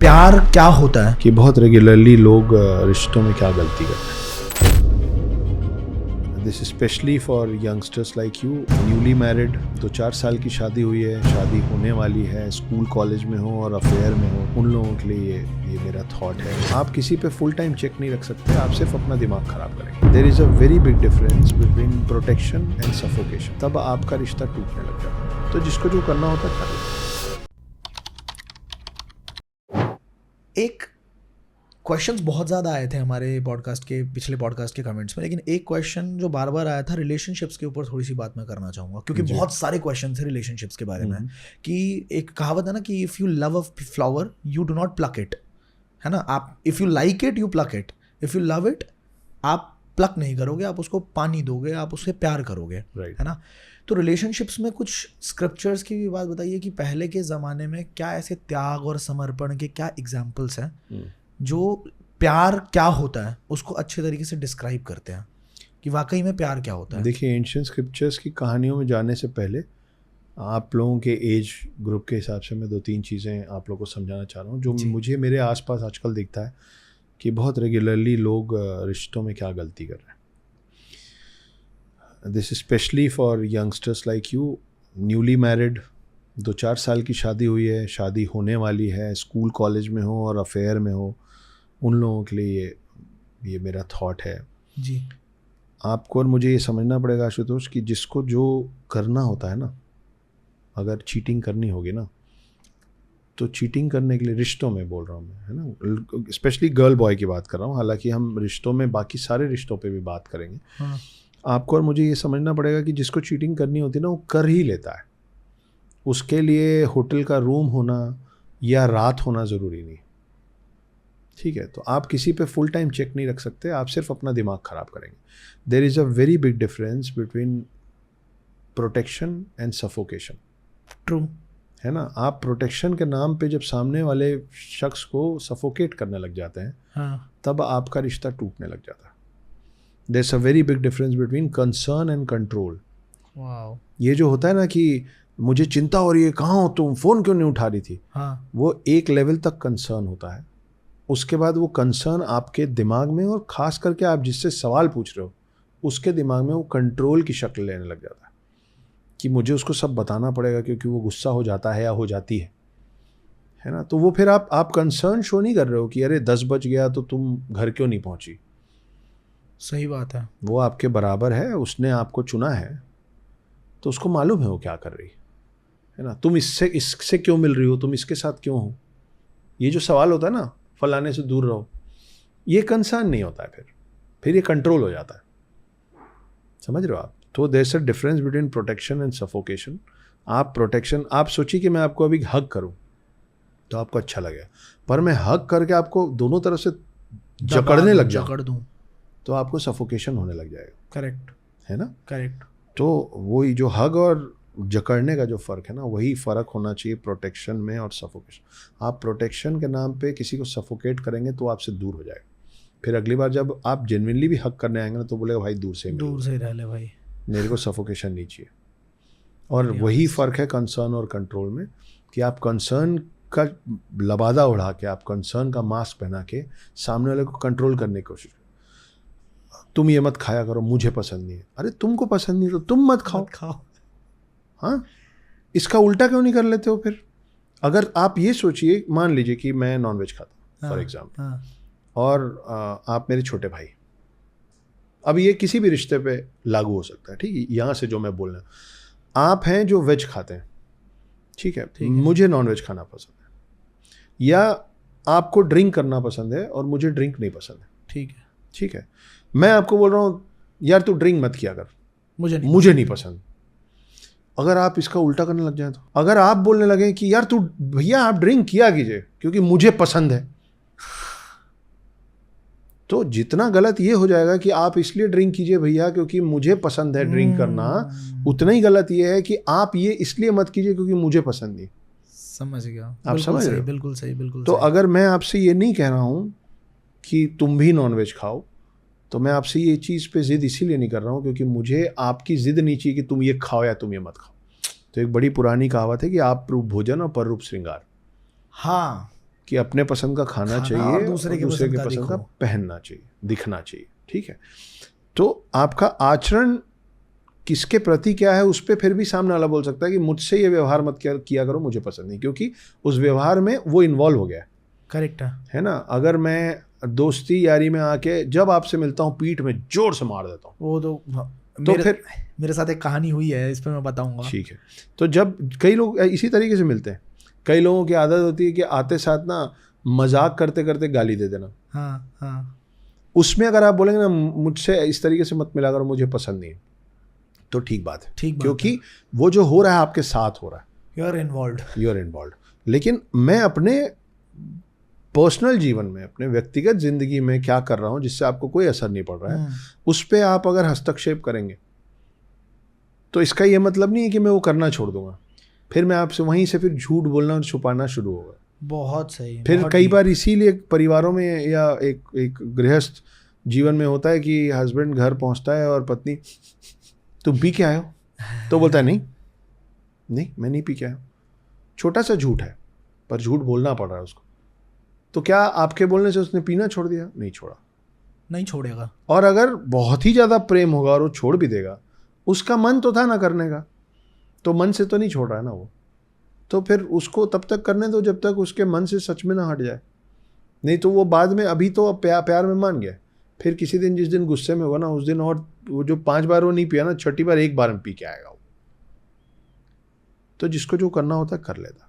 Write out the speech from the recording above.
प्यार क्या होता है? कि बहुत रेगुलरली लोग रिश्तों में क्या गलती करते हैं. This specially for youngsters like you, newly married, 2-4 साल की शादी हुई है, शादी होने वाली है, स्कूल कॉलेज में हो और अफेयर में हो, उन लोगों के लिए ये मेरा थॉट है. आप किसी पे फुल टाइम चेक नहीं रख सकते, आप सिर्फ अपना दिमाग खराब करेंगे. There is a very big difference between protection and suffocation. तब आपका रिश्ता टूटने लग जाता है. तो जिसको जो करना होता है कर लो. एक क्वेश्चंस बहुत ज़्यादा आए थे हमारे पिछले पॉडकास्ट के कमेंट्स में, लेकिन एक क्वेश्चन जो बार बार आया था रिलेशनशिप्स के ऊपर थोड़ी सी बात मैं करना चाहूँगा, क्योंकि बहुत सारे क्वेश्चन थे रिलेशनशिप्स के बारे में. कि एक कहावत है ना कि if you love a flower you do not plug it, है ना. आप if you like it you plug it, if you love it आप प्लक नहीं करोगे, आप उसको पानी दोगे, आप उससे प्यार करोगे, Right. है ना. तो रिलेशनशिप्स में कुछ स्क्रिप्चर्स की भी बात बताइए कि पहले के ज़माने में क्या ऐसे त्याग और समर्पण के क्या एग्जाम्पल्स हैं जो प्यार क्या होता है उसको अच्छे तरीके से डिस्क्राइब करते हैं कि वाकई में प्यार क्या होता है. देखिए, एंशिएंट स्क्रिप्चर्स की कहानियों में जाने से पहले आप लोगों के एज ग्रुप के हिसाब से मैं 2-3 चीज़ें आप लोगों को समझाना चाह रहा हूँ जो मुझे मेरे आसपास आजकल दिखता है कि बहुत रेगुलरली लोग रिश्तों में क्या गलती कर रहे हैं. This specially for youngsters like you, newly married, 2-4 साल की शादी हुई है, शादी होने वाली है, स्कूल कॉलेज में हो और अफेयर में हो, उन लोगों के लिए ये मेरा थॉट है. जी. आपको और मुझे ये समझना पड़ेगा आशुतोष कि जिसको जो करना होता है ना, अगर चीटिंग करनी होगी ना, तो चीटिंग करने के लिए, रिश्तों में बोल रहा हूँ मैं, है ना, स्पेशली गर्ल बॉय की बात कर रहा हूँ, हालांकि हम रिश्तों में बाकी सारे रिश्तों पे भी बात करेंगे. हाँ. आपको और मुझे ये समझना पड़ेगा कि जिसको चीटिंग करनी होती है ना वो कर ही लेता है. उसके लिए होटल का रूम होना या रात होना ज़रूरी नहीं. ठीक है, तो आप किसी पे फुल टाइम चेक नहीं रख सकते, आप सिर्फ अपना दिमाग ख़राब करेंगे. There is a very big difference between protection and suffocation. True. है ना. आप प्रोटेक्शन के नाम पे जब सामने वाले शख्स को सफोकेट करने लग जाते हैं, हाँ. तब आपका रिश्ता टूटने लग जाता है. There is a very big difference between concern and control. Wow. ये जो होता है ना कि मुझे चिंता हो रही है, कहाँ हो तुम, फ़ोन क्यों नहीं उठा रही थी, हाँ. वो एक लेवल तक कंसर्न होता है. उसके बाद वो कंसर्न आपके दिमाग में, और ख़ास करके आप जिससे सवाल पूछ रहे हो उसके दिमाग में वो कंट्रोल की शक्ल लेने लग जाता है कि मुझे उसको सब बताना पड़ेगा क्योंकि वो गुस्सा हो जाता है या हो जाती है ना. तो वो फिर आप कंसर्न शो नहीं कर रहे हो कि अरे 10 बज गया तो तुम घर क्यों नहीं पहुंची. सही बात है. वो आपके बराबर है, उसने आपको चुना है, तो उसको मालूम है वो क्या कर रही है ना. तुम इससे क्यों मिल रही हो, तुम इसके साथ क्यों हो, ये जो सवाल होता है ना, फलाने से दूर रहो, ये कंसर्न नहीं होता है, फिर ये कंट्रोल हो जाता है. समझ रहे हो आप. तो there is a difference between protection and suffocation. आप प्रोटेक्शन, आप सोचिए कि मैं आपको अभी हग करूं तो आपको अच्छा लगेगा, पर मैं हग करके आपको दोनों तरफ से जकड़ने लग जाऊं जकड़ दूं तो आपको सफोकेशन होने लग जाएगा. करेक्ट. है ना. करेक्ट. तो वही जो हग और जकड़ने का जो फ़र्क है ना, वही फ़र्क होना चाहिए प्रोटेक्शन में और सफोकेशन. आप प्रोटेक्शन के नाम पे किसी को सफोकेट करेंगे तो आपसे दूर हो जाएगा. फिर अगली बार जब आप जेन्युइनली भी हक करने आएंगे ना तो बोलेगा भाई दूर से रह ले भाई, मेरे को सफोकेशन नहीं चाहिए. और वही फ़र्क है कंसर्न और कंट्रोल में, कि आप कंसर्न का लबादा उड़ा के, आप कंसर्न का मास्क पहना के सामने वाले को कंट्रोल करने की कोशिश. तुम ये मत खाया करो, मुझे पसंद नहीं है. अरे तुमको पसंद नहीं तो तुम मत खाओ. हाँ, इसका उल्टा क्यों नहीं कर लेते हो फिर. अगर आप ये सोचिए, मान लीजिए कि मैं नॉनवेज खाता हूँ फॉर एग्जाम्पल, और आप मेरे छोटे भाई. अब ये किसी भी रिश्ते पे लागू हो सकता है, ठीक है. यहाँ से जो मैं बोल रहा हूँ, आप हैं जो वेज खाते हैं, ठीक है, मुझे नॉनवेज खाना पसंद है, या आपको ड्रिंक करना पसंद है और मुझे ड्रिंक नहीं पसंद है, ठीक है. मैं आपको बोल रहा हूँ यार तू ड्रिंक मत किया कर, मुझे नहीं पसंद. अगर आप इसका उल्टा करने लग जाए, तो अगर आप बोलने लगे कि यार तू भैया आप ड्रिंक किया कीजिए क्योंकि मुझे पसंद है, तो जितना गलत ये हो जाएगा कि आप इसलिए ड्रिंक कीजिए भैया क्योंकि मुझे पसंद है ड्रिंक करना, उतना ही गलत ये है कि आप ये इसलिए मत कीजिए क्योंकि मुझे पसंद नहीं. समझ गया. आप समझ रहे हो. बिल्कुल सही. तो अगर मैं आपसे ये नहीं कह रहा हूँ कि तुम भी नॉनवेज खाओ, तो मैं आपसे ये चीज़ पे ज़िद इसीलिए नहीं कर रहा हूँ क्योंकि मुझे आपकी ज़िद नहीं चाहिए कि तुम ये खाओ या तुम ये मत खाओ. तो एक बड़ी पुरानी कहावत है कि आप रूप भोजन और पर रूप श्रृंगार. हाँ, कि अपने पसंद का खाना खाना चाहिए और दूसरे के पसंद का पसंद का दिखो। पहनना चाहिए, दिखना चाहिए, ठीक है। तो आपका आचरण किसके प्रति क्या है उस पर फिर भी सामने वाला बोल सकता है कि मुझसे ये व्यवहार मत किया करो, मुझे पसंद नहीं, क्योंकि उस व्यवहार में वो इन्वॉल्व हो गया करेक्ट है ना। अगर मैं दोस्ती यारी में आके जब आपसे मिलता हूँ पीठ में जोर से मार देता हूँ, वो तो फिर मेरे साथ एक कहानी हुई है, इस पर मैं बताऊंगा। ठीक है। तो जब कई लोग इसी तरीके से मिलते हैं, कई लोगों की आदत होती है कि आते साथ ना मजाक करते करते गाली दे देना। हाँ हाँ, उसमें अगर आप बोलेंगे ना मुझसे इस तरीके से मत मिला करो, मुझे पसंद नहीं है, तो ठीक बात है, ठीक बात क्योंकि वो जो हो रहा है आपके साथ हो रहा है, you are involve. You are involve. लेकिन मैं अपने पर्सनल जीवन में, अपने व्यक्तिगत जिंदगी में क्या कर रहा हूँ जिससे आपको कोई असर नहीं पड़ रहा है, उस पर आप अगर हस्तक्षेप करेंगे तो इसका ये मतलब नहीं है कि मैं वो करना छोड़ दूंगा। फिर मैं आपसे वहीं से फिर झूठ बोलना और छुपाना शुरू होगा। बहुत सही। फिर बहुत कई deep। बार इसीलिए परिवारों में या एक गृहस्थ जीवन में होता है कि हस्बैंड घर पहुंचता है और पत्नी तुम पी के आए हो, तो बोलता है नहीं नहीं मैं नहीं पी के आया। छोटा सा झूठ है पर झूठ बोलना पड़ रहा है उसको। तो क्या आपके बोलने से उसने पीना छोड़ दिया? नहीं छोड़ा, नहीं छोड़ेगा। और अगर बहुत ही ज़्यादा प्रेम होगा और वो छोड़ भी देगा, उसका मन तो था ना करने का, तो मन से तो नहीं छोड़ रहा है ना वो, तो फिर उसको तब तक करने दो जब तक उसके मन से सच में ना हट जाए। नहीं तो वो बाद में, अभी तो प्यार में मान गया, फिर किसी दिन जिस दिन गुस्से में होगा ना उस दिन, और वो जो 5 बार वो नहीं पिया ना, 6ठी बार एक बार में पी के आएगा वो। तो जिसको जो करना होता है कर लेता।